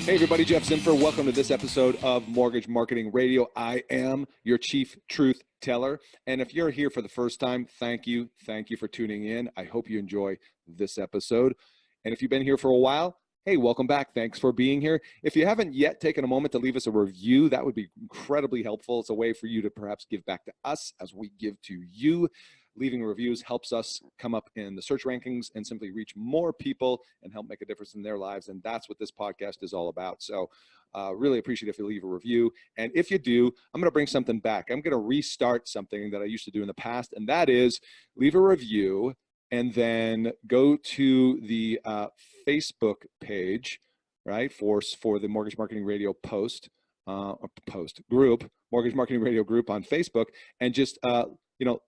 Hey everybody, Jeff Zimfer. Welcome to this episode of Mortgage Marketing Radio. I am your chief truth teller. And if you're here for the first time, thank you. Thank you for tuning in. I hope you enjoy this episode. And if you've been here for a while, hey, welcome back. Thanks for being here. If you haven't yet taken a moment to leave us a review, that would be incredibly helpful. It's a way for you to perhaps give back to us as we give to you. Leaving reviews helps us come up in the search rankings and simply reach more people and help make a difference in their lives. And that's what this podcast is all about. So really appreciate if you leave a review. And if you do, I'm going to bring something back. I'm going to restart something that I used to do in the past, and that is leave a review and then go to the Facebook page, right, for the Mortgage Marketing Radio group, Mortgage Marketing Radio group on Facebook, and just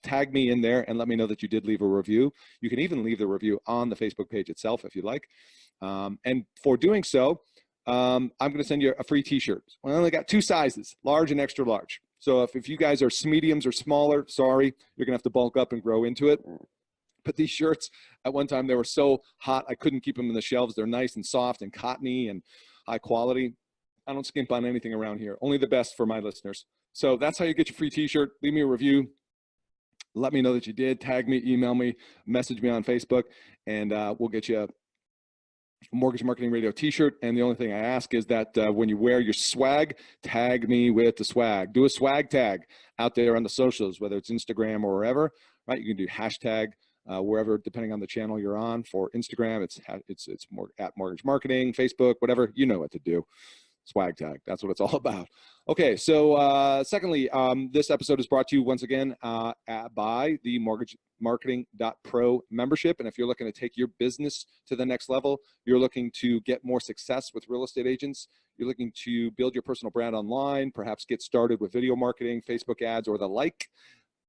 tag me in there and let me know that you did leave a review. You can even leave the review on the Facebook page itself if you'd like. And for doing so, I'm going to send you a free t-shirt. I only got two sizes, large and extra large. So if you guys are mediums or smaller, sorry, you're going to have to bulk up and grow into it. But these shirts, at one time, they were so hot, I couldn't keep them in the shelves. They're nice and soft and cottony and high quality. I don't skimp on anything around here. Only the best for my listeners. So that's how you get your free t-shirt. Leave me a review. Let me know that you did. Tag me, email me, message me on Facebook, and we'll get you a Mortgage Marketing Radio t-shirt. And the only thing I ask is that when you wear your swag, tag me with the swag. Do a swag tag out there on the socials, whether it's Instagram or wherever, right? You can do hashtag wherever, depending on the channel you're on. For Instagram, it's more at Mortgage Marketing, Facebook, whatever, you know what to do. Swag tag, that's what it's all about. Okay, so secondly, this episode is brought to you once again by the Mortgage Marketing.pro membership. And if you're looking to take your business to the next level, you're looking to get more success with real estate agents, you're looking to build your personal brand online, perhaps get started with video marketing, Facebook ads, or the like,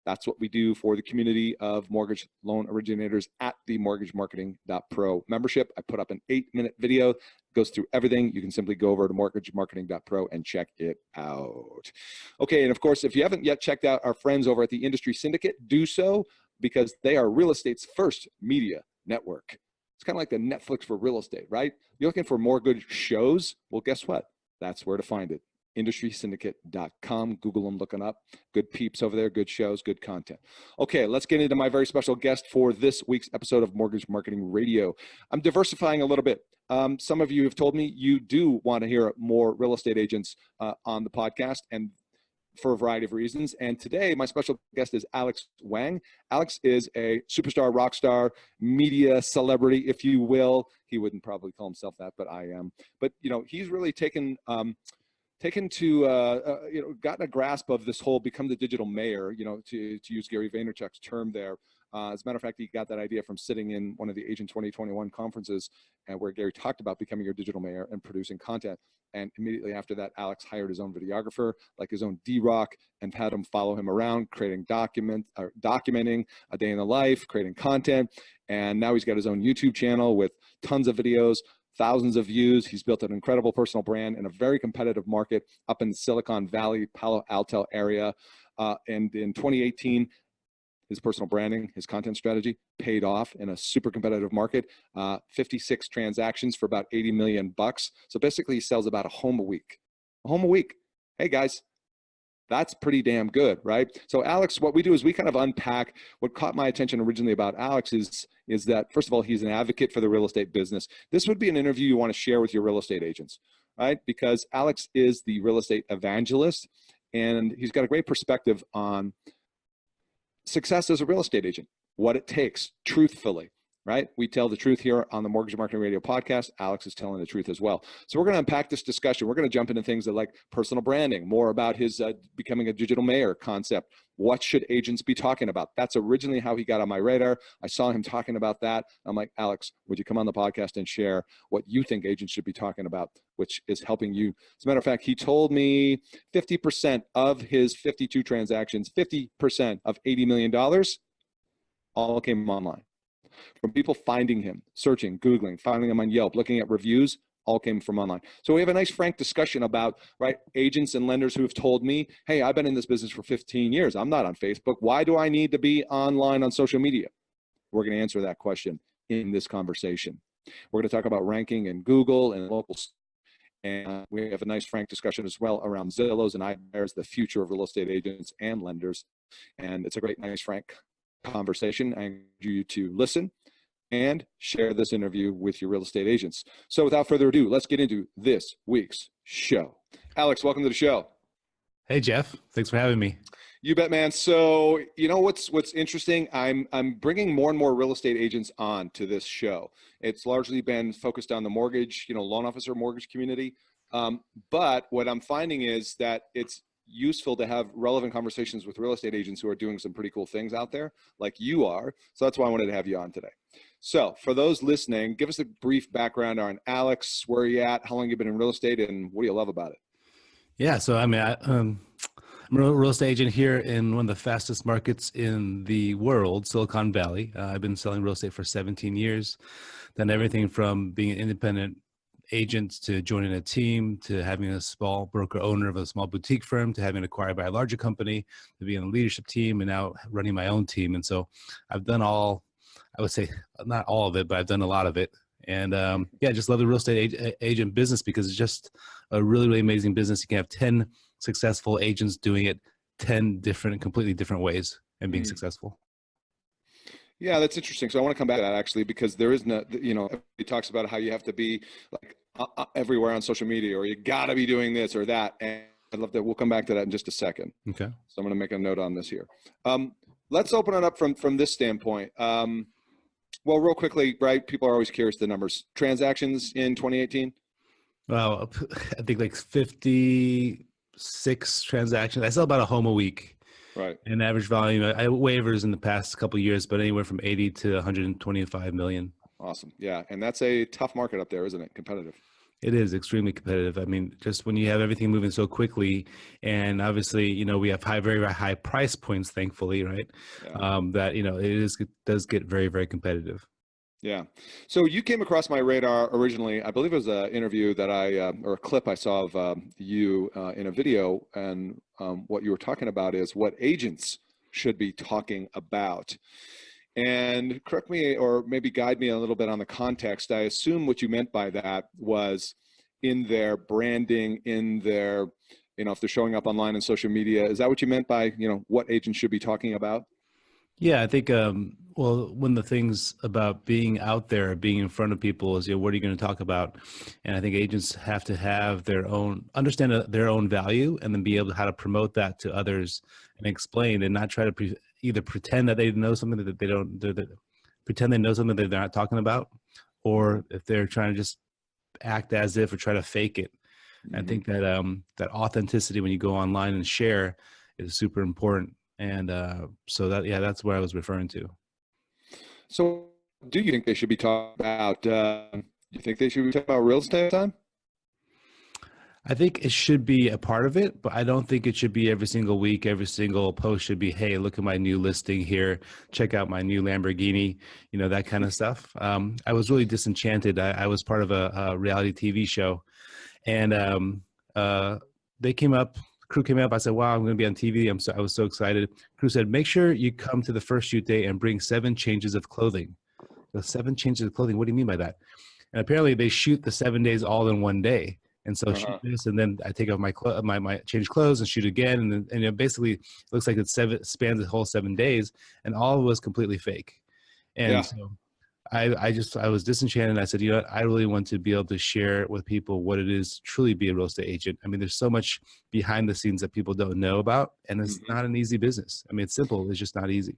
that's what we do for the community of mortgage loan originators at the Mortgage Marketing.pro membership. I put up an 8-minute video, goes through everything. You can simply go over to Mortgage Marketing.pro and check it out. Okay, and of course, if you haven't yet checked out our friends over at the Industry Syndicate, do so, because they are real estate's first media network. It's kind of like the Netflix for real estate, right? You're looking for more good shows? Well, guess what? That's where to find it. industrysyndicate.com. Google them, look them up. Good peeps over there, good shows, good content. Okay, let's get into my very special guest for this week's episode of Mortgage Marketing Radio. I'm diversifying a little bit. Some of you have told me you do want to hear more real estate agents on the podcast, and for a variety of reasons. And today, my special guest is Alex Wang. Alex is a superstar, rock star, media celebrity, if you will. He wouldn't probably call himself that, but I am. But, he's really gotten a grasp of this whole become the digital mayor, to use Gary Vaynerchuk's term there. As a matter of fact, he got that idea from sitting in one of the Agent 2021 conferences, and where Gary talked about becoming your digital mayor and producing content. And immediately after that, Alex hired his own videographer, like his own D-Rock, and had him follow him around, documenting a day in the life, creating content. And now he's got his own YouTube channel with tons of videos, thousands of views. He's built an incredible personal brand in a very competitive market up in the Silicon Valley, Palo Alto area. And in 2018, his personal branding, his content strategy paid off in a super competitive market. 56 transactions for about 80 million bucks. So basically he sells about a home a week. A home a week. Hey guys, that's pretty damn good, right? So Alex, what we do is we kind of unpack what caught my attention originally about Alex is that, first of all, he's an advocate for the real estate business. This would be an interview you want to share with your real estate agents, right? Because Alex is the real estate evangelist, and he's got a great perspective on success as a real estate agent, what it takes truthfully, right? We tell the truth here on the Mortgage Marketing Radio podcast. Alex is telling the truth as well. So we're going to unpack this discussion. We're going to jump into things that like personal branding, more about his becoming a digital mayor concept. What should agents be talking about? That's originally how he got on my radar. I saw him talking about that. I'm like, Alex, would you come on the podcast and share what you think agents should be talking about, which is helping you? As a matter of fact, he told me 50% of his 52 transactions, 50% of $80 million all came online. From people finding him, searching, Googling, finding him on Yelp, looking at reviews, all came from online. So we have a nice frank discussion about, right, agents and lenders who have told me, hey, I've been in this business for 15 years. I'm not on Facebook. Why do I need to be online on social media? We're going to answer that question in this conversation. We're going to talk about ranking in Google and local And we have a nice frank discussion as well around Zillows and iBuyers, the future of real estate agents and lenders. And it's a great, nice, frank conversation. I encourage you to listen and share this interview with your real estate agents. So without further ado, let's get into this week's show. Alex, welcome to the show. Hey, Jeff. Thanks for having me. You bet, man. So, you know what's interesting? I'm bringing more and more real estate agents on to this show. It's largely been focused on the mortgage, loan officer mortgage community. But what I'm finding is that it's useful to have relevant conversations with real estate agents who are doing some pretty cool things out there, like you are. So that's why I wanted to have you on today. So for those listening, give us a brief background on Alex, where are you at, how long you've been in real estate, and what do you love about it? Yeah. So, I'm a real estate agent here in one of the fastest markets in the world, Silicon Valley. I've been selling real estate for 17 years, done everything from being an independent agent to joining a team, to having a small broker owner of a small boutique firm, to having acquired by a larger company, to being a leadership team, and now running my own team. And so I've done all, I would say not all of it, but I've done a lot of it. And yeah, I just love the real estate agent business because it's just a really, really amazing business. You can have 10 successful agents doing it 10 different, completely different ways and being successful. Yeah, that's interesting. So I want to come back to that actually, because there is no, he talks about how you have to be like everywhere on social media, or you got to be doing this or that. And I'd love that. We'll come back to that in just a second. Okay. So I'm going to make a note on this here. Let's open it up from this standpoint. Well, real quickly, right? People are always curious the numbers. Transactions in 2018? Well, I think like 56 transactions. I sell about a home a week. Right. And average volume, I waivers in the past couple of years, but anywhere from 80 to 125 million. Awesome. Yeah. And that's a tough market up there, isn't it? Competitive. It is extremely competitive. I mean, just when you have everything moving so quickly, and obviously, we have very, very high price points, thankfully, right? Yeah. That, it does get very, very competitive. Yeah. So you came across my radar originally. I believe it was an interview that or a clip I saw of you in a video. And what you were talking about is what agents should be talking about. And correct me or maybe guide me a little bit on the context. I assume what you meant by that was in their branding, in their, if they're showing up online and social media. Is that what you meant by, what agents should be talking about? Yeah, I think, well, one of the things about being out there, being in front of people is, what are you going to talk about? And I think agents have to have understand their own value, and then be able to how to promote that to others and explain, and not try to either pretend that they know something that they don't, pretend they know something that they're not talking about, or if they're trying to just act as if or try to fake it. Mm-hmm. I think that that authenticity when you go online and share is super important. And so that's what I was referring to. So do you think they should be talking about, you think they should be talking about real estate time? I think it should be a part of it, but I don't think it should be every single week. Every single post should be, hey, look at my new listing here. Check out my new Lamborghini, that kind of stuff. I was really disenchanted. I was part of a reality TV show, and they came up. Crew came up. I said, wow, I'm going to be on TV. I was so excited. Crew said, make sure you come to the first shoot day and bring 7 changes of clothing. The 7 changes of clothing. What do you mean by that? And apparently they shoot the 7 days all in one day. And so shoot this, and then I take off my change clothes and shoot again. And it basically looks like it spans the whole 7 days, and all was completely fake. And so I was disenchanted. And I said, I really want to be able to share with people what it is to truly be a real estate agent. I mean, there's so much behind the scenes that people don't know about, and it's not an easy business. I mean, it's simple. It's just not easy.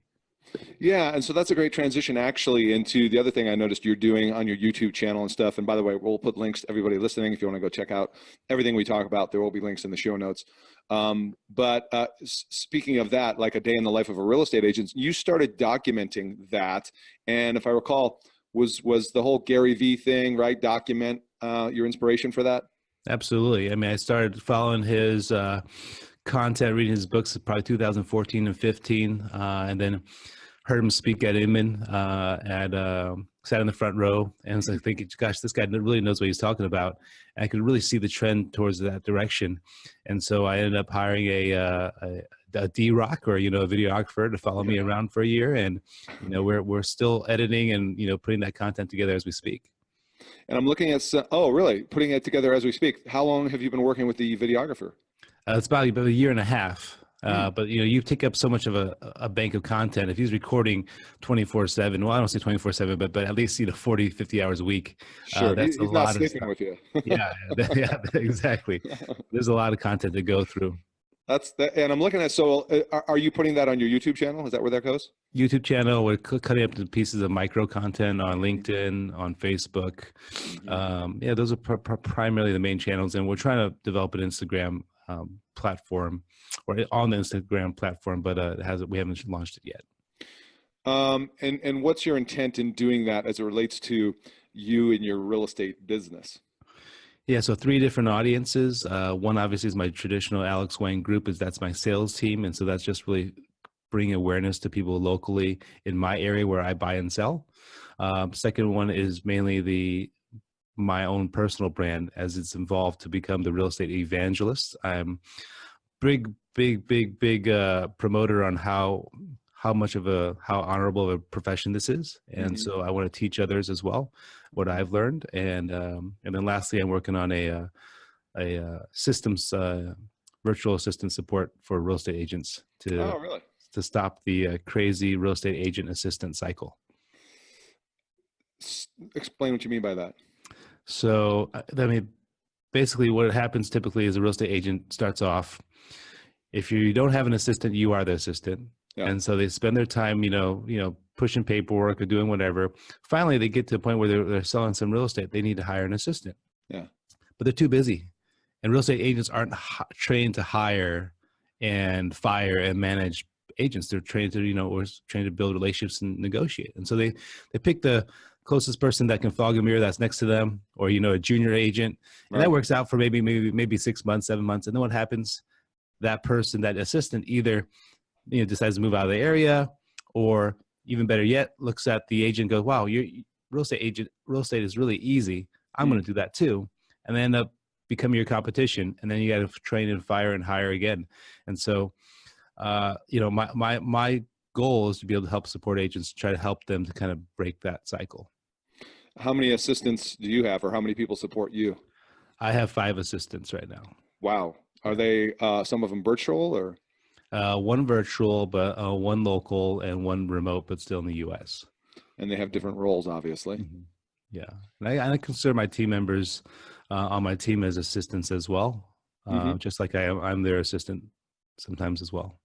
Yeah. And so that's a great transition actually into the other thing I noticed you're doing on your YouTube channel and stuff. And by the way, we'll put links to everybody listening. If you want to go check out everything we talk about, there will be links in the show notes. But speaking of that, like a day in the life of a real estate agent, you started documenting that. And if I recall, was the whole Gary Vee thing, right? Document your inspiration for that? Absolutely. I mean, I started following his content, reading his books, probably 2014 and 15, and then heard him speak at Inman, sat in the front row, and I was like thinking, gosh, this guy really knows what he's talking about. And I could really see the trend towards that direction. And so I ended up hiring a D-Rock, or, a videographer to follow me around for a year. And, we're still editing and, putting that content together as we speak. And I'm looking at, oh, really? Putting it together as we speak. How long have you been working with the videographer? It's about a year and a half. Hmm. But you take up so much of a bank of content. If he's recording 24/7, well, I don't say 24/7, but at least 40, 50 hours a week. Sure. That's a He's not lot of sleeping stuff. with you. Yeah, yeah, exactly. There's a lot of content to go through. That's that. And I'm looking at, so are you putting that on your YouTube channel? Is that where that goes? YouTube channel. We're cutting up to pieces of micro content on LinkedIn, on Facebook. Mhm. Yeah, those are primarily the main channels, and we're trying to develop an Instagram platform, or on the Instagram platform, but we haven't launched it yet. And what's your intent in doing that as it relates to you and your real estate business? Yeah, so 3 different audiences. One obviously is my traditional Alex Wang group, that's my sales team, and so that's just really bring awareness to people locally in my area where I buy and sell. Second one is mainly my own personal brand, as it's involved to become the real estate evangelist. I'm big promoter on how honorable of a profession this is, and Mhm. so I want to teach others as well what I've learned. And then lastly, I'm working on a systems virtual assistant support for real estate agents Oh, really? to stop the crazy real estate agent assistant cycle. Explain what you mean by that. So, I mean, basically what happens typically is a real estate agent starts off, if you don't have an assistant, you are the assistant. Yeah. And so they spend their time, pushing paperwork or doing whatever. Finally, they get to a point where they're selling some real estate. They need to hire an assistant. Yeah. But they're too busy. And real estate agents aren't trained to hire and fire and manage agents. They're trained to, or trained to build relationships and negotiate. And so they pick the closest person that can fog a mirror that's next to them, or, a junior agent. And Right. that works out for maybe 6 months, 7 months. And then what happens? That person, that assistant, either decides to move out of the area, or even better yet, looks at the agent and goes, wow, you're real estate is really easy. I'm Mm. going to do that too. And they end up becoming your competition. And then you got to train and fire and hire again. And so, my goal is to be able to help support agents, try to help them to kind of break that cycle. How many assistants do you have, or how many people support you? I have 5 assistants right now. Wow. Are they some of them virtual, or? One virtual, but one local, and one remote, but still in the U.S. And they have different roles, obviously. Mm-hmm. Yeah, and I consider my team members on my team as assistants as well, just like I'm their assistant sometimes as well.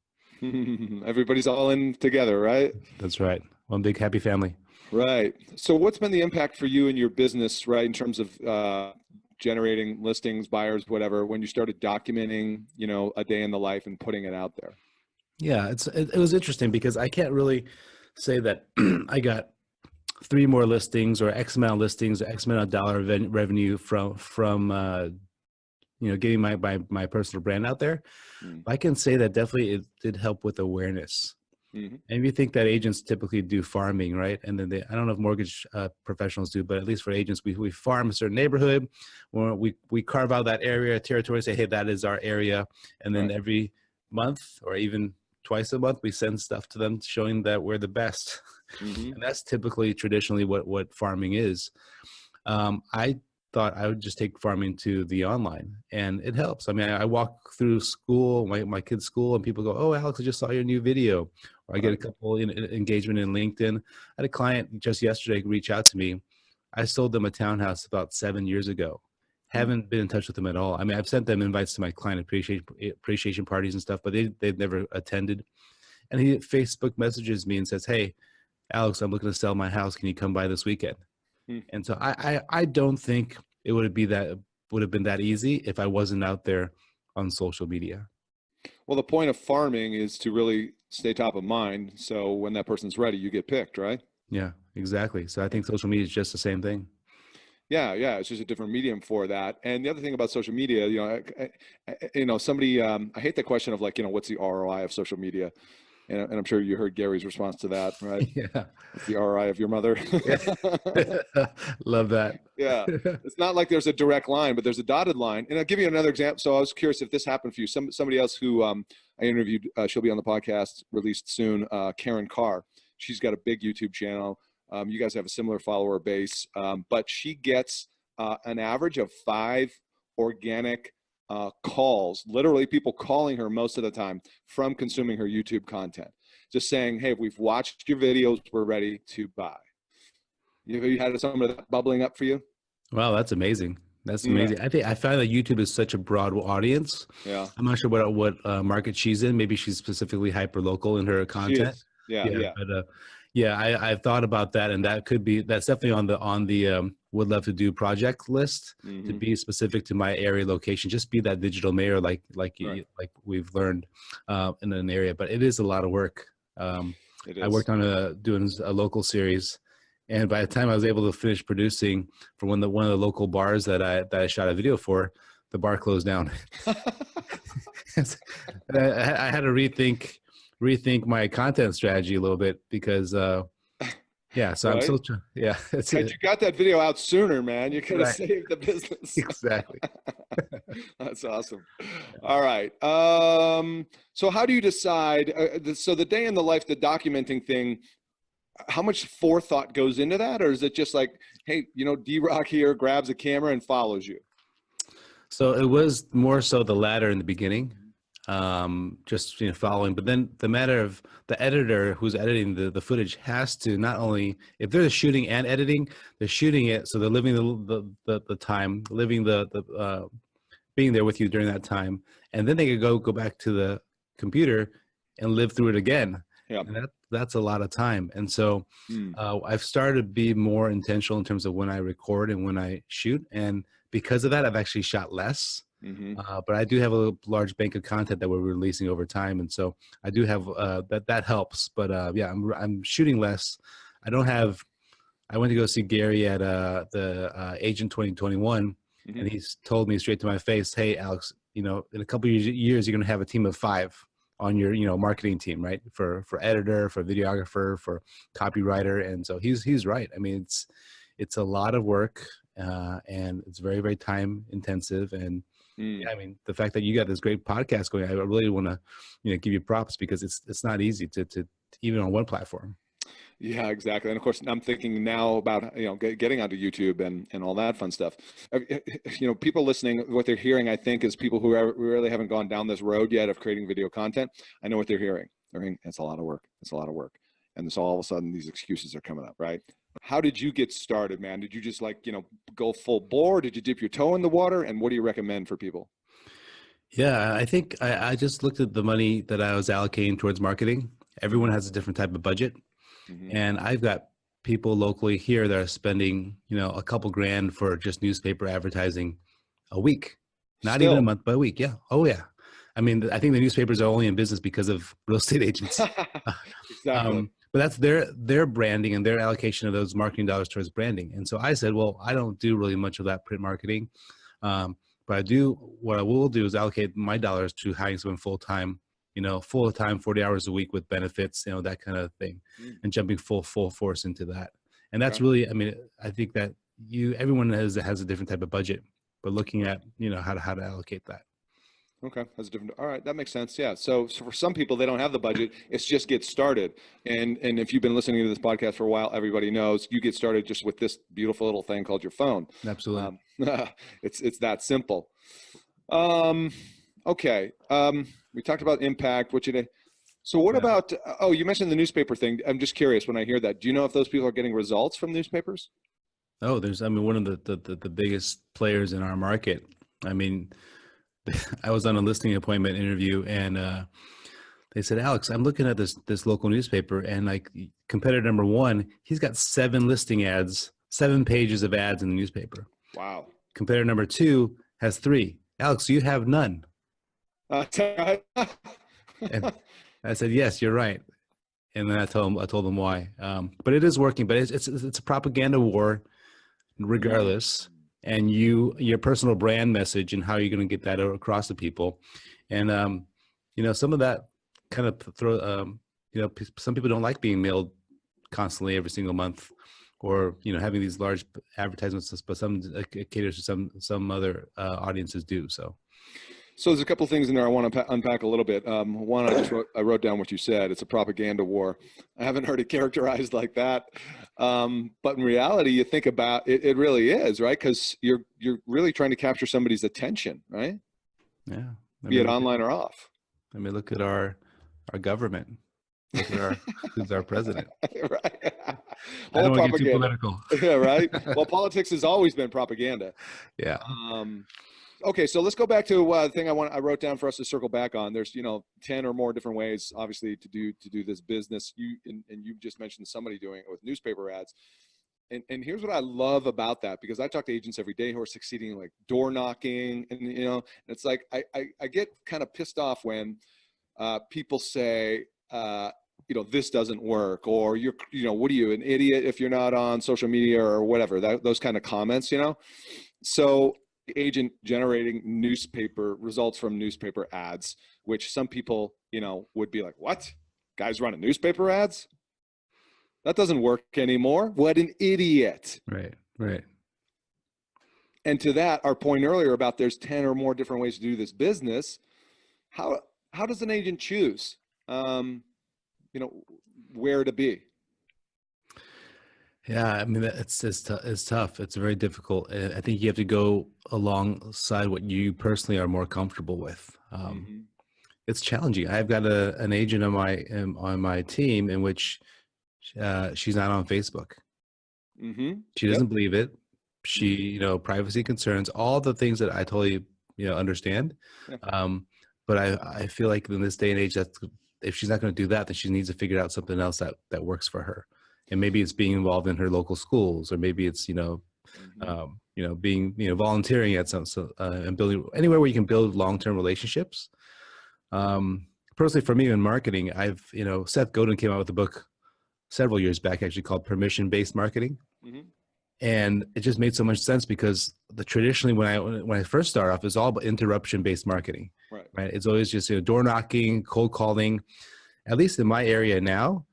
Everybody's all in together, right? That's right. One big happy family. Right. So what's been the impact for you and your business, right, in terms of generating listings, buyers, whatever, when you started documenting, a day in the life and putting it out there? Yeah, it was interesting because I can't really say that I got 3 more listings or X amount of listings, or X amount of dollar revenue from getting my personal brand out there. I can say that definitely it did help with awareness. Mm-hmm. And you think that agents typically do farming, right? And then I don't know if mortgage professionals do, but at least for agents, we farm a certain neighborhood, where we carve out that area, territory, say, hey, that is our area. And then Right. every month, or even twice a month, we send stuff to them showing that we're the best. Mm-hmm. And that's typically traditionally what farming is. I thought I would just take farming to the online, and it helps. I mean, I walk through school, my kids' school, and people go, oh, Alex, I just saw your new video. Or I get a couple engagement in LinkedIn. I had a client just yesterday reach out to me. I sold them a townhouse about 7 years ago. Haven't been in touch with them at all. I mean, I've sent them invites to my client appreciation parties and stuff, but they've never attended. And he Facebook messages me and says, hey, Alex, I'm looking to sell my house. Can you come by this weekend? And so I don't think it would have been that easy if I wasn't out there on social media. Well, the point of farming is to really stay top of mind. So when that person's ready, you get picked, right? Yeah, exactly. So I think social media is just the same thing. Yeah, it's just a different medium for that. And the other thing about social media, somebody, I hate the question of like, what's the ROI of social media? And I'm sure you heard Gary's response to that, right? Yeah. It's the ROI of your mother. Love that. Yeah. It's not like there's a direct line, but there's a dotted line. And I'll give you another example. So I was curious if this happened for you. Somebody else who I interviewed, she'll be on the podcast released soon, Karen Carr. She's got a big YouTube channel. You guys have a similar follower base, but she gets an average of 5 organic calls, literally people calling her most of the time from consuming her YouTube content, just saying, hey, we've watched your videos, we're ready to buy. Have you had some of that bubbling up for you? Wow, that's amazing. That's Yeah. amazing. I find that YouTube is such a broad audience. Yeah. I'm not sure what market she's in. Maybe she's specifically hyper local in her She content. is. Yeah. Yeah, Yeah. but yeah, I've thought about that, and that's definitely on the would love to do project list to Mhm. be specific to my area location. Just be that digital mayor, like Right. like we've learned in an area. But it is a lot of work. It I is. worked on doing a local series, and by the time I was able to finish producing for one of the local bars that I shot a video for, the bar closed down. I had to rethink my content strategy a little bit because yeah, so I'm Right? still yeah, that's Had it. you got that video out sooner, man, you could have Right. saved the business. Exactly. That's awesome. All right. So how do you decide? So the day in the life, the documenting thing, how much forethought goes into that? Or is it just like, hey, D-Rock here grabs a camera and follows you? So it was more so the latter in the beginning, just following. But then the matter of the editor who's editing the footage has to not only, if they're shooting and editing, they're shooting it, so they're living the time, living the being there with you during that time, and then they could go back to the computer and live through it again. Yeah. And that's a lot of time. And so I've started to be more intentional in terms of when I record and when I shoot. And because of that, I've actually shot less. Mm-hmm. But I do have a large bank of content that we're releasing over time. And so I do have that helps. But yeah, I'm shooting less. I went to go see Gary at the Agent 2021. Mm-hmm. And he's told me straight to my face, hey, Alex, in a couple of years, you're going to have a team of 5 on your, marketing team, right? For editor, for videographer, for copywriter. And so he's right. I mean, it's a lot of work and it's very, very time intensive. And yeah, I mean, the fact that you got this great podcast going, I really want to, give you props because it's not easy to even on one platform. Yeah, exactly. And of course, I'm thinking now about, getting onto YouTube and all that fun stuff. People listening, what they're hearing, I think, is people who really haven't gone down this road yet of creating video content. I know what they're hearing. They're hearing, it's a lot of work. It's a lot of work. And so all of a sudden these excuses are coming up, right? How did you get started, man? Did you just go full bore? Did you dip your toe in the water? And what do you recommend for people? Yeah, I think I just looked at the money that I was allocating towards marketing. Everyone has a different type of budget. Mm-hmm. And I've got people locally here that are spending, a couple grand for just newspaper advertising a week, not even a month, but a week. Yeah. Oh yeah. I mean, I think the newspapers are only in business because of real estate agents. Exactly. But that's their branding and their allocation of those marketing dollars towards branding. And so I said, well, I don't do really much of that print marketing. But what I will do is allocate my dollars to hiring someone full-time, 40 hours a week with benefits, that kind of thing, and jumping full force into that. And that's really, I mean, I think that everyone has a different type of budget, but looking at, how to allocate that. Okay, that's different. All right, that makes sense. Yeah. So for some people, they don't have the budget. It's just get started. And if you've been listening to this podcast for a while, everybody knows you get started just with this beautiful little thing called your phone. Absolutely. It's that simple. Okay. We talked about impact. So what about? Oh, you mentioned the newspaper thing. I'm just curious when I hear that. Do you know if those people are getting results from newspapers? Oh, one of the biggest players in our market. I mean, I was on a listing appointment interview and they said, Alex, I'm looking at this local newspaper and like competitor number 1, he's got 7 listing ads, 7 pages of ads in the newspaper. Wow. Competitor number 2 has 3. Alex, you have none. And I said, yes, you're right. And then I told them why. But it is working, but it's a propaganda war regardless. And your personal brand message and how you're going to get that across to people. And, some of that kind of some people don't like being mailed constantly every single month or, having these large advertisements, but some caters to some other audiences do. So. So there's a couple things in there I want to unpack a little bit. One, I wrote down what you said. It's a propaganda war. I haven't heard it characterized like that, but in reality, you think about it, it really is, right? Because you're really trying to capture somebody's attention, right? Yeah. Be it online or off. I mean, look at our government. Look at who's our president. Right. I don't All want to get too propaganda. political. Yeah, right. Well, politics has always been propaganda. Yeah. Okay, so let's go back to the thing I wrote down for us to circle back on. There's 10 or more different ways, obviously, to do this business. And you just mentioned somebody doing it with newspaper ads. And here's what I love about that, because I talk to agents every day who are succeeding, like door knocking, and it's like I get kind of pissed off when people say this doesn't work, or what are you, an idiot if you're not on social media or whatever, those kind of comments. So agent generating newspaper results from newspaper ads, which some people would be like, what, guys running newspaper ads? That doesn't work anymore. What an idiot. Right. And to that, our point earlier about there's 10 or more different ways to do this business. How does an agent choose where to be? Yeah, I mean, it's tough. It's very difficult. I think you have to go alongside what you personally are more comfortable with. It's challenging. I've got an agent on my team in which she's not on Facebook. She doesn't believe it. She, privacy concerns, all the things that I totally, understand. But I feel like in this day and age, that if she's not going to do that, then she needs to figure out something else that works for her. And maybe it's being involved in her local schools, or maybe it's, being, volunteering at some, and building anywhere where you can build long-term relationships. Personally, for me in marketing, Seth Godin came out with a book several years back, actually, called Permission-Based Marketing. And it just made so much sense, because traditionally when I first started off, it's all about interruption-based marketing, right? It's always just door knocking, cold calling. At least in my area now,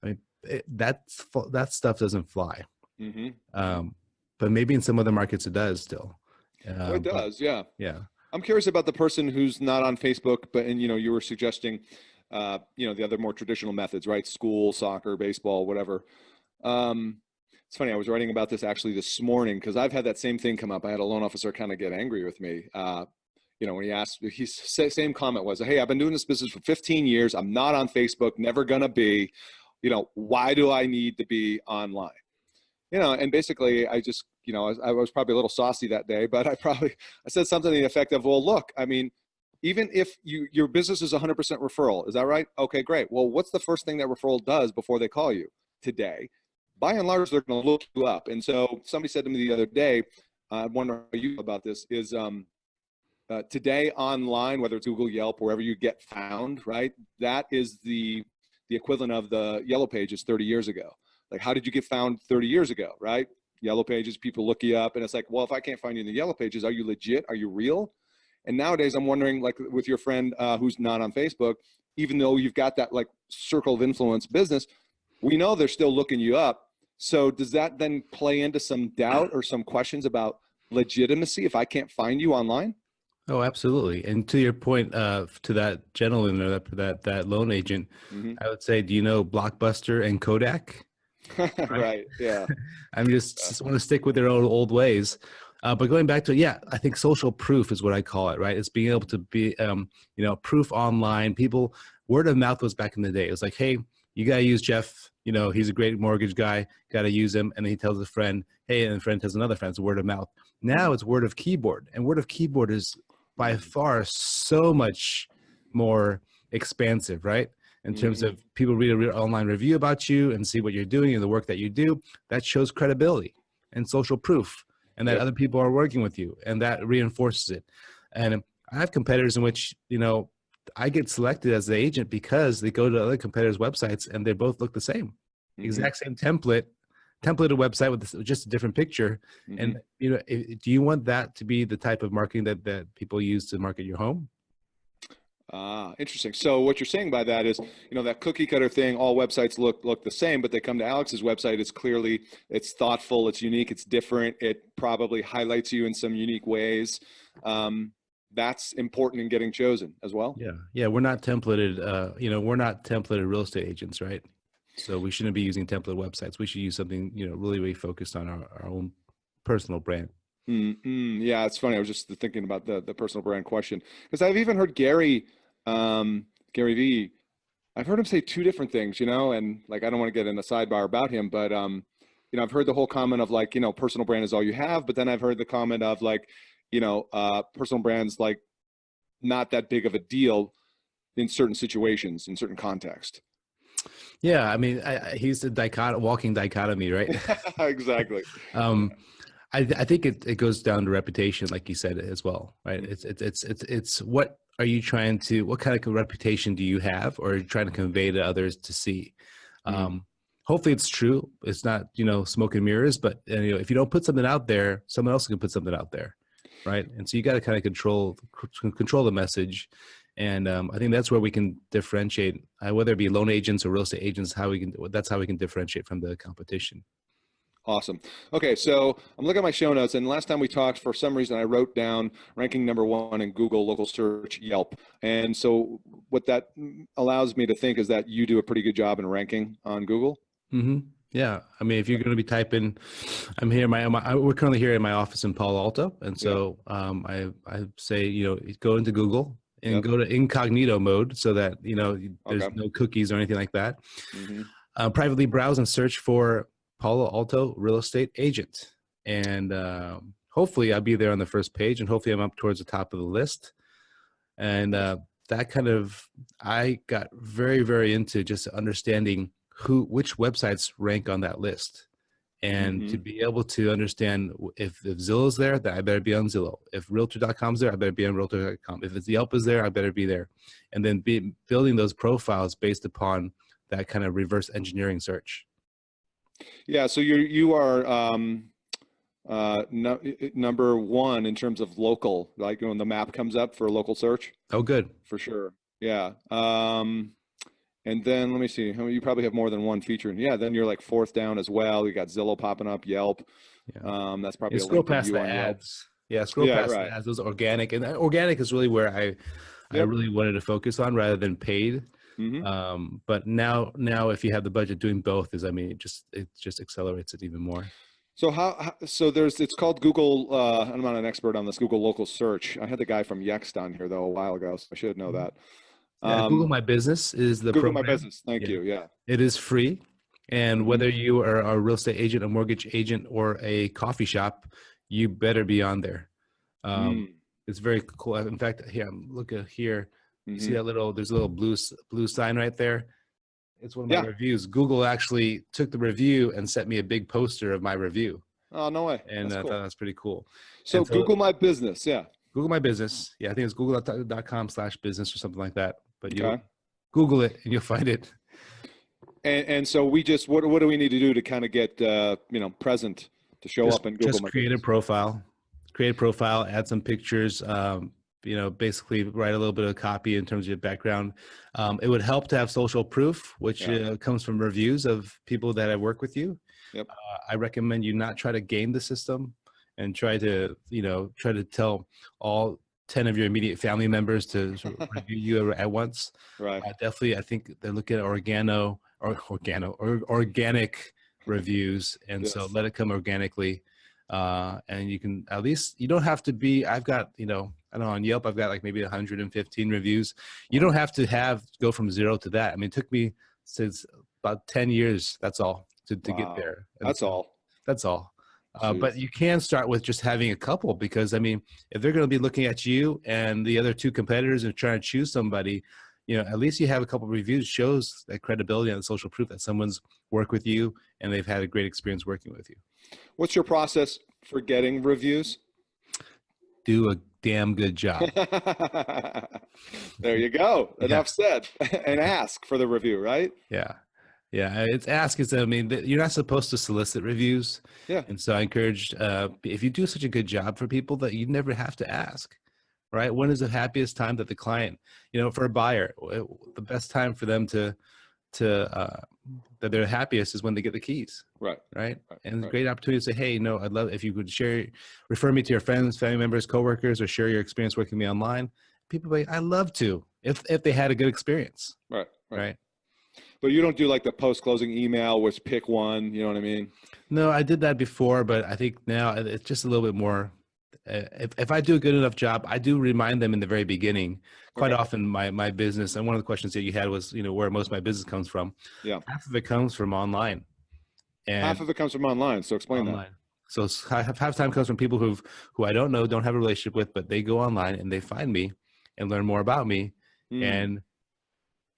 I mean, that stuff doesn't fly. But maybe in some other markets it does still. It does, yeah. Yeah. I'm curious about the person who's not on Facebook, but you were suggesting, the other more traditional methods, right? School, soccer, baseball, whatever. It's funny, I was writing about this actually this morning, because I've had that same thing come up. I had a loan officer kind of get angry with me. When he asked, his same comment was, hey, I've been doing this business for 15 years. I'm not on Facebook, never gonna be. Why do I need to be online? And basically I just, I was probably a little saucy that day, but I said something to the effect of, well, look, I mean, even if your business is 100% referral, is that right? Okay, great. Well, what's the first thing that referral does before they call you today? By and large, they're going to look you up. And so somebody said to me the other day, I wonder how you feel about this, is today online, whether it's Google, Yelp, wherever you get found, right? That is the equivalent of the Yellow Pages 30 years ago. Like, how did you get found 30 years ago, right? Yellow Pages, people look you up, and it's like, well, if I can't find you in the Yellow Pages, are you legit? Are you real? And nowadays I'm wondering, like with your friend who's not on Facebook, even though you've got that like circle of influence business, we know they're still looking you up. So does that then play into some doubt or some questions about legitimacy if I can't find you online? Oh, absolutely. And to your point, to that gentleman, or that loan agent, I would say, do you know Blockbuster and Kodak? Right. Yeah. I just want to stick with their old ways. But going back to, I think social proof is what I call it, right? It's being able to be, proof online. People, word of mouth was back in the day. It was like, hey, you got to use Jeff. He's a great mortgage guy. Got to use him. And then he tells a friend, hey, and the friend tells another friend. It's word of mouth. Now it's word of keyboard. And word of keyboard is by far so much more expansive, right? In terms of people read an online review about you and see what you're doing and the work that you do. That shows credibility and social proof, and that other people are working with you, and that reinforces it. And I have competitors in which, I get selected as the agent because they go to other competitors' websites and they both look the same. Exact same templated website with just a different picture. And, do you want that to be the type of marketing that people use to market your home? Interesting. So what you're saying by that is, that cookie cutter thing, all websites look the same, but they come to Alex's website. It's thoughtful, it's unique, it's different. It probably highlights you in some unique ways. that's important in getting chosen as well. Yeah. Yeah. We're not templated, we're not templated real estate agents, right? So we shouldn't be using template websites. We should use something, really, really focused on our own personal brand. Yeah, it's funny. I was just thinking about the personal brand question because I've even heard Gary V. I've heard him say two different things, and like I don't want to get in a sidebar about him, but I've heard the whole comment of like, personal brand is all you have, but then I've heard the comment of like, personal brands like not that big of a deal in certain situations, in certain context. Yeah. I mean, he's the walking dichotomy, right? Exactly. um, I think it goes down to reputation, like you said as well, right? It's what are you trying to, what kind of reputation do you have, or are you trying to convey to others to see? Hopefully it's true. It's not, smoke and mirrors, but if you don't put something out there, someone else can put something out there, right? And so you got to kind of control the message. And I think that's where we can differentiate, whether it be loan agents or real estate agents, that's how we can differentiate from the competition. Awesome. Okay, so I'm looking at my show notes, and last time we talked, for some reason, I wrote down ranking #1 in Google local search Yelp. And so what that allows me to think is that you do a pretty good job in ranking on Google. Yeah. I mean, if you're going to be typing, I'm here, we're currently here in my office in Palo Alto. And so I say, go into Google and go to incognito mode so that, there's no cookies or anything like that. Privately browse and search for Palo Alto real estate agent. And hopefully I'll be there on the first page, and hopefully I'm up towards the top of the list. And I got very, very into just understanding which websites rank on that list. And to be able to understand if Zillow's there, that I better be on Zillow. If Realtor.com's there, I better be on Realtor.com. If Yelp is there, I better be there. And then building those profiles based upon that kind of reverse engineering search. Yeah, so you are #1 in terms of local, like when the map comes up for local search. Oh, good. For sure. Yeah. And then let me see. You probably have more than one feature. Yeah. Then you're like 4th down as well. You got Zillow popping up, Yelp. Yeah. That's probably a scroll link to past you the on Yelp. ads. Yeah, scroll past the ads. Those organic, and organic is really where I really wanted to focus on rather than paid. But now if you have the budget, doing both it just accelerates it even more. So it's called Google. I'm not an expert on this Google local search. I had the guy from Yext on here though a while ago, so I should know that. Yeah, Google My Business is the Google program. My Business. Thank you. Yeah. It is free. And whether you are a real estate agent, a mortgage agent, or a coffee shop, you better be on there. It's very cool. In fact, here, I'm looking here. You see that there's a little blue sign right there. It's one of my reviews. Google actually took the review and sent me a big poster of my review. Oh, no way. And I thought that's pretty cool. So Google My Business. Yeah. Google My Business. Yeah, I think it's google.com/business or something like that. But you Google it and you'll find it. And so what do we need to do to kind of get present to show up in Google? Just create a profile, add some pictures, basically write a little bit of copy in terms of your background. It would help to have social proof, which comes from reviews of people that have worked with you. Yep. I recommend you not try to game the system and try to tell all 10 of your immediate family members to sort of review you at once. Right. Definitely, I think they're looking at organic reviews, and so let it come organically. And you can you don't have to be. I've got I don't know, on Yelp I've got like maybe 115 reviews. You don't have to go from 0 to that. I mean, it took me since about 10 years. That's all to get there. That's all. But you can start with just having a couple, because I mean, if they're going to be looking at you and the other 2 competitors and trying to choose somebody, at least you have a couple of reviews, shows that credibility and the social proof that someone's worked with you and they've had a great experience working with you. What's your process for getting reviews? Do a damn good job. There you go. Enough said. And ask for the review, right? Yeah. Yeah, you're not supposed to solicit reviews. Yeah. And so I encourage, if you do such a good job for people, that you never have to ask, right? When is the happiest time that the client, for a buyer, the best time for them to that they're happiest is when they get the keys. Right. Right. Right. And it's Right. a great opportunity to say, hey, I'd love if you could refer me to your friends, family members, coworkers, or share your experience working with me online. People be like, I love to, if they had a good experience. Right. Right. But you don't do like the post-closing email, which pick one, you know what I mean? No, I did that before, but I think now it's just a little bit more. If I do a good enough job, I do remind them in the very beginning. Quite Okay. often, my business, and one of the questions that you had was, where most of my business comes from. Yeah. Half of it comes from online, Half and of it comes from online. So explain that. online. So half time comes from people who I don't know, don't have a relationship with, but they go online and they find me and learn more about me. And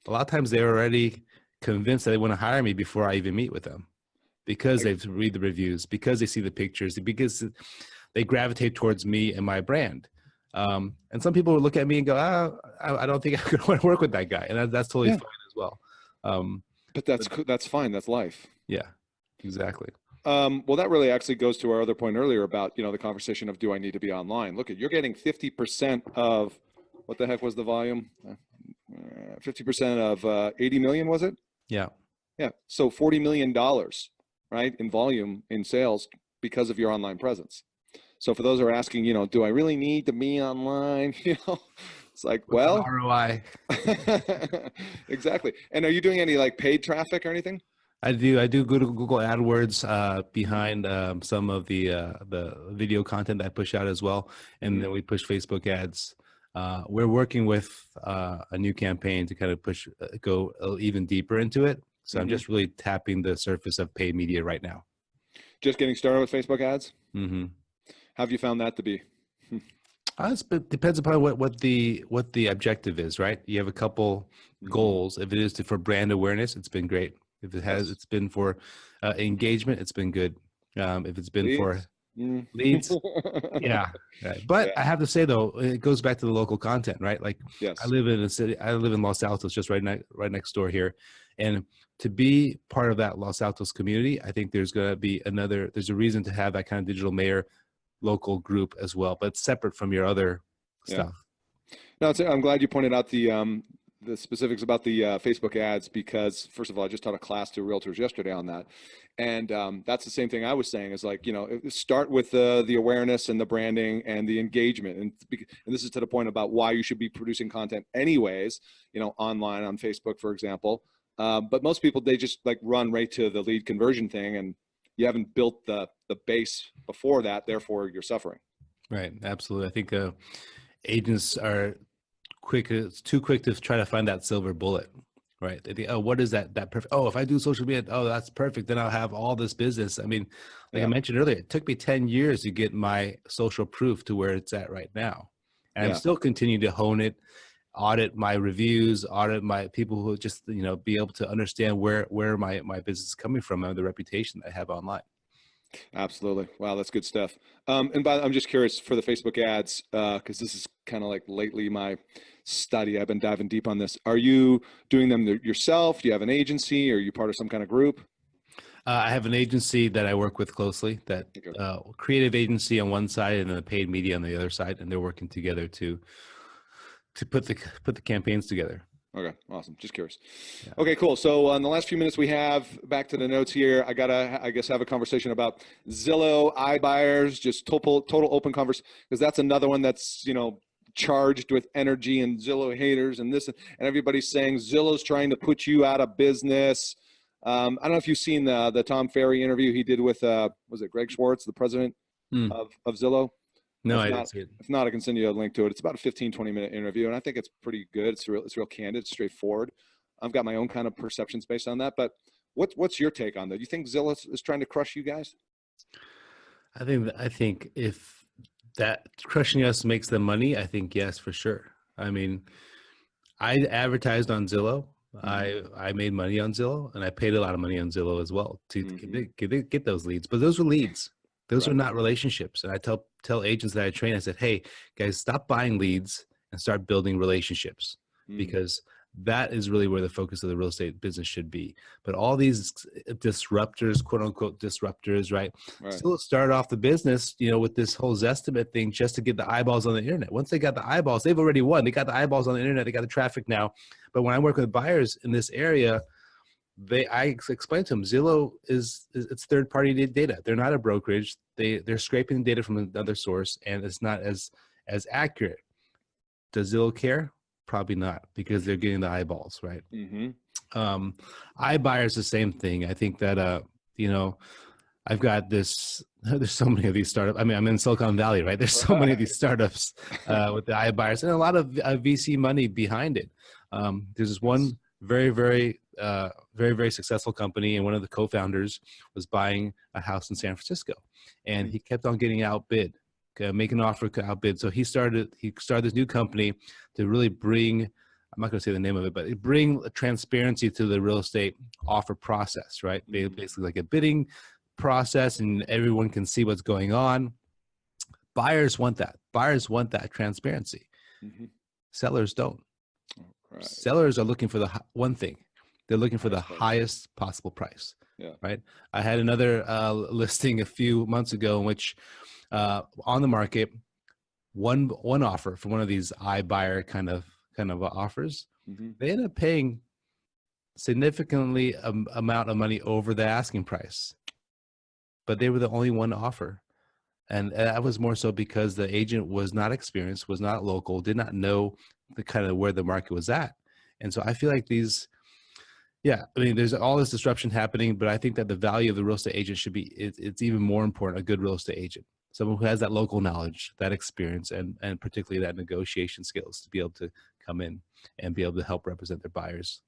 a lot of times they're already convinced that they want to hire me before I even meet with them, because they've read the reviews, because they see the pictures, because they gravitate towards me and my brand. And some people will look at me and go, I don't think I'm going to want to work with that guy. And that's totally fine as well. But that's fine. That's life. Yeah, exactly. Well, that really actually goes to our other point earlier about, the conversation of, do I need to be online? Look, you're getting 50% of, what the heck was the volume? 50% of 80 million, was it? Yeah. Yeah. So $40 million, right, in volume in sales because of your online presence. So for those who are asking, do I really need to be online? It's like, well, ROI. Exactly. And are you doing any like paid traffic or anything? I do Google AdWords behind some of the video content that I push out as well, and then we push Facebook ads. We're working with a new campaign to kind of go even deeper into it. So I'm just really tapping the surface of paid media right now. Just getting started with Facebook ads? Mm-hmm. How have you found that to be? It depends upon what the objective is, right? You have a couple goals. If it is for brand awareness, it's been great. If it has, it's been for engagement, it's been good. If it's been for leads, yeah. Right. But I have to say though, it goes back to the local content, right? Like, I live in a city. I live in Los Altos, just right next door here, and to be part of that Los Altos community, I think there's going to be there's a reason to have that kind of digital mayor local group as well, but separate from your other stuff. No, I'm glad you pointed out the specifics about the Facebook ads, because first of all, I just taught a class to realtors yesterday on that. And that's the same thing I was saying is like, start with the awareness and the branding and the engagement. And this is to the point about why you should be producing content anyways, online on Facebook, for example. But most people, they just like run right to the lead conversion thing, and you haven't built the base before that, therefore you're suffering. Right. Absolutely. I think agents are too quick to try to find that silver bullet, right? They think, oh, what is that perfect? Oh, if I do social media, oh, that's perfect. Then I'll have all this business. I mean, like I mentioned earlier, it took me 10 years to get my social proof to where it's at right now. And I'm still continuing to hone it, audit my reviews, audit my people who just, be able to understand where my business is coming from and the reputation that I have online. Absolutely. Wow, that's good stuff. And I'm just curious for the Facebook ads, because this is kind of like lately my study. I've been diving deep on this. Are you doing them yourself? Do you have an agency? Or are you part of some kind of group? I have an agency that I work with closely, that creative agency on one side and then the paid media on the other side, and they're working together to put the campaigns together. Okay, awesome. Just curious. Yeah. Okay, cool. So in the last few minutes we have, back to the notes here, I gotta, I guess, have a conversation about Zillow, iBuyers, just total open conversation, because that's another one that's, charged with energy, and Zillow haters and this, and everybody's saying Zillow's trying to put you out of business. I don't know if you've seen the Tom Ferry interview he did with, was it Greg Schwartz, the president of Zillow? No, I didn't see it. If not, I can send you a link to it. It's about a 15-20 minute interview, and I think it's pretty good. It's real candid, it's straightforward. I've got my own kind of perceptions based on that, but what's your take on that? Do you think Zillow is trying to crush you guys? I think if that crushing us makes them money, I think yes, for sure. I mean, I advertised on Zillow. I made money on Zillow, and I paid a lot of money on Zillow as well to get those leads. But those were leads. Those are not relationships. And I tell agents that I train, I said, hey, guys, stop buying leads and start building relationships, because that is really where the focus of the real estate business should be. But all these disruptors, quote unquote disruptors, right? Still started off the business, with this whole Zestimate thing just to get the eyeballs on the internet. Once they got the eyeballs, they've already won. They got the eyeballs on the internet. They got the traffic now. But when I work with buyers in this area, I explained to them, Zillow is it's third party data. They're not a brokerage. They're scraping data from another source, and it's not as accurate. Does Zillow care? Probably not, because they're getting the eyeballs, right? Mm-hmm. iBuyer's the same thing. I think that you know, I've got this. There's so many of these startups. I mean, I'm in Silicon Valley, right? There's so many of these startups with the iBuyers, and a lot of VC money behind it. There's this one very successful company, and one of the co-founders was buying a house in San Francisco, and he kept on getting outbid, make an offer to outbid. So he started this new company to really bring, I'm not going to say the name of it, but bring transparency to the real estate offer process, right? Basically like a bidding process, and everyone can see what's going on. Buyers want that. Buyers want that transparency. Mm-hmm. Sellers don't. Right. Sellers are looking for the one thing. They're looking for the highest possible price. Yeah. Right. I had another listing a few months ago in which on the market, one offer for one of these iBuyer kind of offers, Mm-hmm. they ended up paying significantly amount of money over the asking price, but they were the only one to offer. And that was more so because the agent was not experienced, was not local, did not know the kind of where the market was at. And so I feel like there's all this disruption happening, but I think that the value of the real estate agent should be, it's even more important, a good real estate agent, someone who has that local knowledge, that experience, and particularly that negotiation skills to be able to come in and be able to help represent their buyers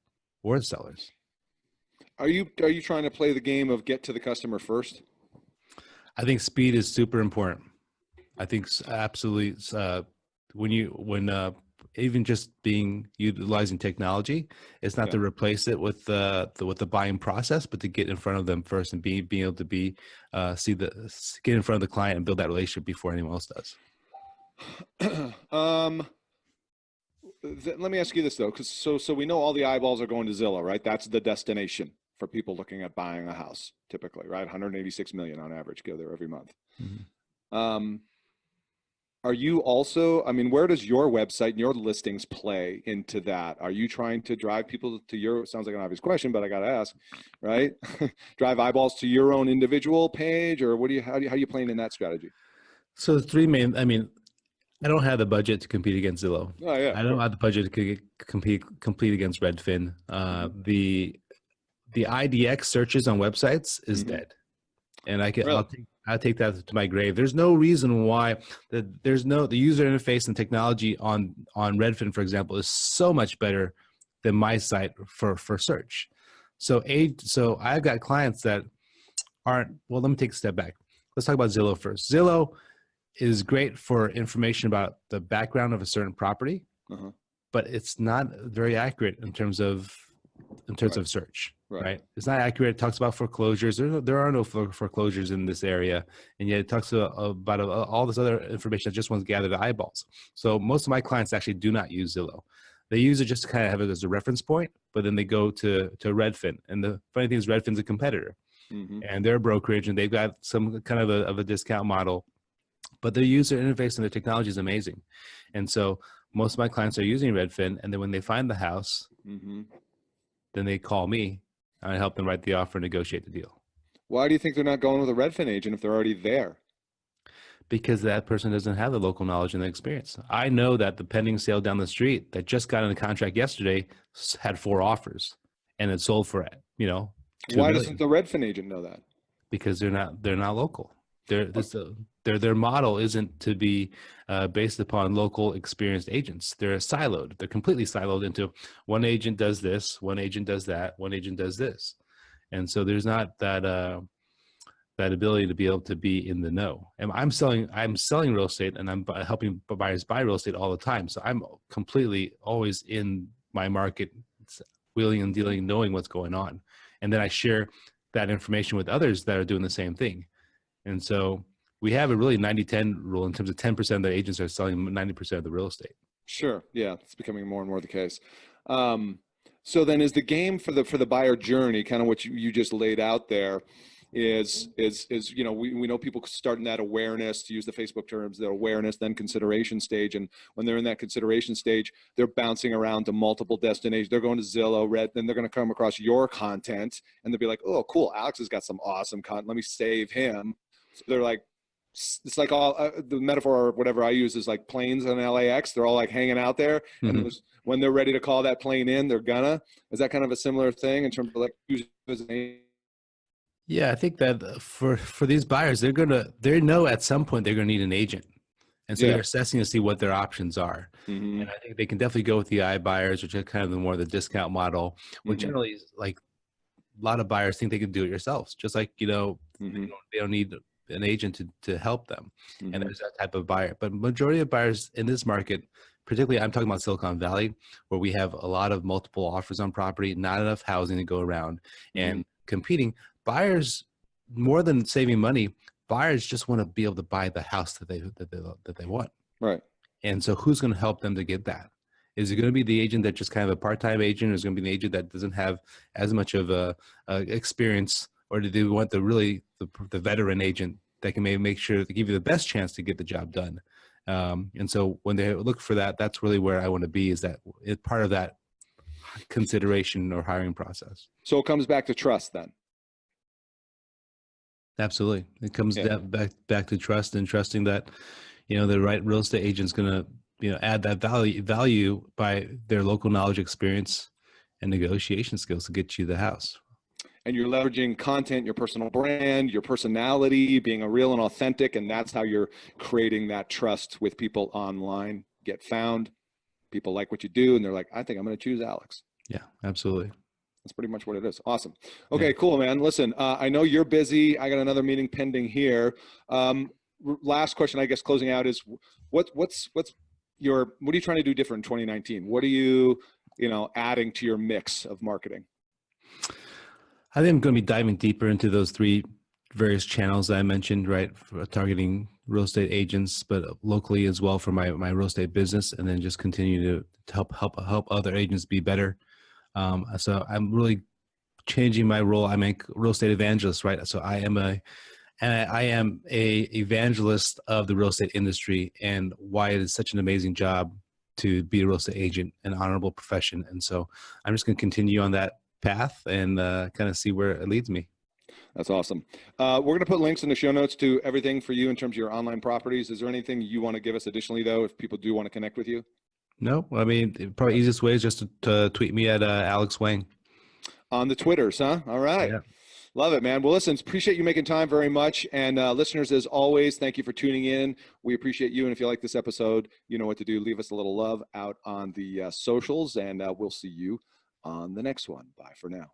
or sellers. Are you trying to play the game of get to the customer first? I think speed is super important. I think absolutely when even just utilizing technology, it's not to replace it with the buying process, but to get in front of them first and being able to get in front of the client and build that relationship before anyone else does. Let me ask you this though, because so we know all the eyeballs are going to Zillow, right? That's the destination for people looking at buying a house, typically, right? 186 million on average go there every month. Mm-hmm. Are you also, I mean, where does your website and your listings play into that? Are you trying to drive people to your, sounds like an obvious question, but I got to ask, right? Drive eyeballs to your own individual page, or how are you playing in that strategy? So the three main, I mean, I don't have the budget to compete against Zillow. Oh, yeah, I don't have the budget to compete against Redfin. The IDX searches on websites is dead, and I'll take that to my grave. There's no reason why the user interface and technology on Redfin, for example, is so much better than my site for search. So I've got clients that aren't. Well, let me take a step back. Let's talk about Zillow first. Zillow is great for information about the background of a certain property, but it's not very accurate in terms of search, right? It's not accurate. It talks about foreclosures. There are no foreclosures in this area, and yet it talks about all this other information that just wants to gather the eyeballs. So most of my clients actually do not use Zillow. They use it just to kind of have it as a reference point, but then they go to Redfin. And the funny thing is Redfin's a competitor, and they're a brokerage, and they've got some kind of a discount model, but their user interface and the technology is amazing. And so most of my clients are using Redfin, and then when they find the house, then they call me and I help them write the offer and negotiate the deal. Why do you think they're not going with a Redfin agent if they're already there? Because that person doesn't have the local knowledge and the experience. I know that the pending sale down the street that just got in the contract yesterday had 4 offers, and it sold for, $2 Why million. doesn't the Redfin agent know that? Because they're not local. Their model isn't to be based upon local experienced agents. They're siloed. They're completely siloed into one agent does this, one agent does that, one agent does this, and so there's not that ability to be able to be in the know. And I'm selling real estate, and I'm helping buyers buy real estate all the time. So I'm completely always in my market, wheeling and dealing, knowing what's going on, and then I share that information with others that are doing the same thing. And so we have a really 90-10 rule in terms of 10% of the agents are selling 90% of the real estate. Sure. Yeah. It's becoming more and more the case. So then is the game for the buyer journey, kind of what you just laid out there, is you know, we know people starting that awareness, to use the Facebook terms, the awareness, then consideration stage. And when they're in that consideration stage, they're bouncing around to multiple destinations. They're going to Zillow, Red, then they're going to come across your content and they'll be like, oh, cool, Alex has got some awesome content. Let me save him. So they're like, it's like all the metaphor or whatever I use is like planes on LAX. They're all like hanging out there, and when they're ready to call that plane in, they're gonna. Is that kind of a similar thing in terms of like using as an agent? Yeah, I think that for these buyers, they know at some point they're gonna need an agent, and so Yeah. they're assessing to see what their options are. Mm-hmm. And I think they can definitely go with the iBuyers, which are kind of the more the discount model, which Mm-hmm. generally is like a lot of buyers think they can do it yourselves, just like Mm-hmm. they don't need an agent to help them. And Mm-hmm. there's that type of buyer, but majority of buyers in this market, particularly I'm talking about Silicon Valley, where we have a lot of multiple offers on property, not enough housing to go around, and competing buyers, more than saving money, buyers just want to be able to buy the house that they want. Right. And so who's going to help them to get that? Is it going to be the agent that just kind of a part-time agent, or is it going to be an agent that doesn't have as much of a experience, or do they want the veteran agent that can maybe make sure to give you the best chance to get the job done? And so when they look for that, that's really where I want to be, is that it's part of that consideration or hiring process. So it comes back to trust then. Absolutely. It comes back to trust, and trusting that, the right real estate agent's going to, add that value by their local knowledge, experience, and negotiation skills to get you the house. And you're leveraging content, your personal brand, your personality, being a real and authentic, and that's how you're creating that trust with people online. Get found, people like what you do, and they're like, I think I'm going to choose Alex. Yeah, absolutely. That's pretty much what it is. Awesome. Okay, cool, man. Listen, I know you're busy. I got another meeting pending here. Last question, I guess, closing out is, what are you trying to do different in 2019? What are you adding to your mix of marketing? I think I'm going to be diving deeper into those three various channels that I mentioned, right? For targeting real estate agents, but locally as well for my real estate business, and then just continue to help other agents be better. So I'm really changing my role. I'm a real estate evangelist, right? So I am a evangelist of the real estate industry, and why it is such an amazing job to be a real estate agent, an honorable profession. And so I'm just going to continue on that path and kind of see where it leads me. That's awesome. We're going to put links in the show notes to everything for you in terms of your online properties. Is there anything you want to give us additionally, though, if people do want to connect with you? No, I mean, probably easiest way is just to tweet me at Alex Wang. On the Twitters, huh? All right. Yeah. Love it, man. Well, listen, appreciate you making time very much. And listeners, as always, thank you for tuning in. We appreciate you. And if you like this episode, you know what to do. Leave us a little love out on the socials, and we'll see you on the next one. Bye for now.